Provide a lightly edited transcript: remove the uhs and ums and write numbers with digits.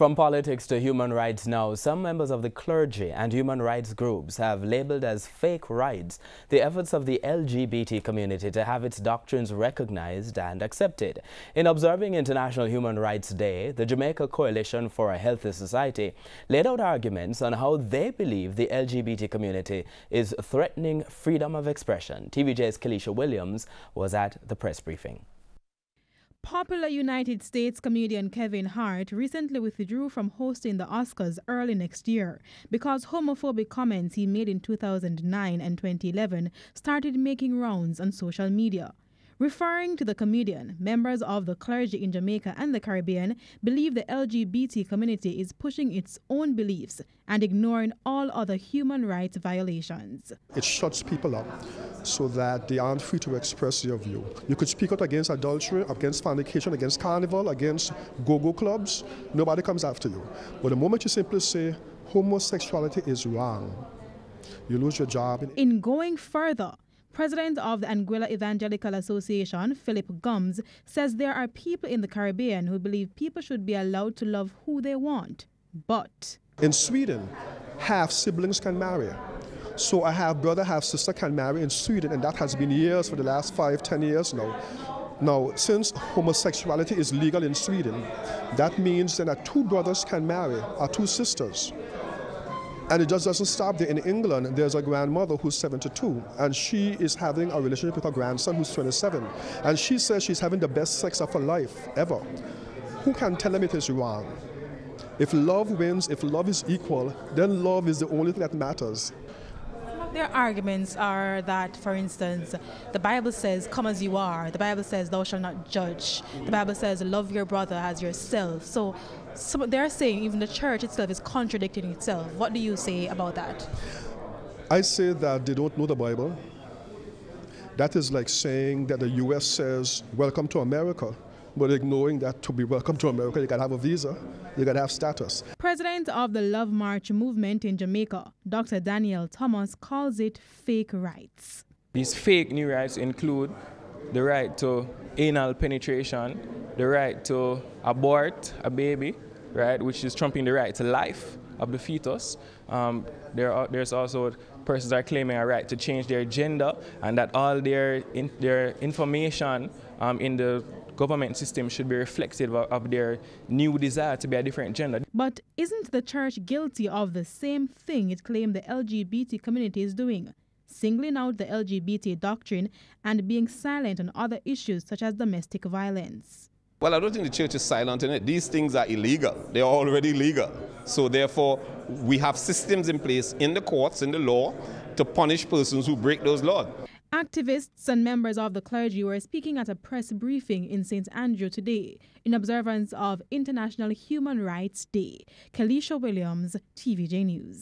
From politics to human rights now, some members of the clergy and human rights groups have labeled as fake rights the efforts of the LGBT community to have its doctrines recognized and accepted. In observing International Human Rights Day, the Jamaica Coalition for a Healthy Society laid out arguments on how they believe the LGBT community is threatening freedom of expression. TVJ's Kelisha Williams was at the press briefing. Popular United States comedian Kevin Hart recently withdrew from hosting the Oscars early next year because homophobic comments he made in 2009 and 2011 started making rounds on social media. Referring to the comedian, members of the clergy in Jamaica and the Caribbean believe the LGBT community is pushing its own beliefs and ignoring all other human rights violations. It shuts people up so that they aren't free to express their view. You could speak out against adultery, against fornication, against carnival, against go-go clubs. Nobody comes after you. But the moment you simply say homosexuality is wrong, you lose your job. In going further, President of the Anguilla Evangelical Association, Philip Gums, says there are people in the Caribbean who believe people should be allowed to love who they want. But in Sweden, half siblings can marry. So a half brother, half sister can marry in Sweden, and that has been years for the last 5-10 years now. Now, since homosexuality is legal in Sweden, that means that two brothers can marry or two sisters. And it just doesn't stop there. In England, there's a grandmother who's 72, and she is having a relationship with her grandson who's 27. And she says she's having the best sex of her life ever. Who can tell them it is wrong? If love wins, if love is equal, then love is the only thing that matters. Their arguments are that, for instance, the Bible says, come as you are. The Bible says, thou shalt not judge. The Bible says, love your brother as yourself. So they're saying even the church itself is contradicting itself. What do you say about that? I say that they don't know the Bible. That is like saying that the U.S. says, welcome to America, but ignoring that to be welcome to America, you got to have a visa, you got to have status. President of the Love March movement in Jamaica, Dr. Daniel Thomas, calls it fake rights. These fake new rights include the right to anal penetration, the right to abort a baby, right, which is trumping the right to life of the fetus. There's also persons are claiming a right to change their gender, and that all their information in the government system should be reflective of their new desire to be a different gender. But isn't the church guilty of the same thing it claimed the LGBT community is doing? Singling out the LGBT doctrine and being silent on other issues such as domestic violence. Well, I don't think the church is silent in it. These things are illegal. They are already legal. So therefore, we have systems in place in the courts, in the law, to punish persons who break those laws. Activists and members of the clergy were speaking at a press briefing in St. Andrew today in observance of International Human Rights Day. Kelisha Williams, TVJ News.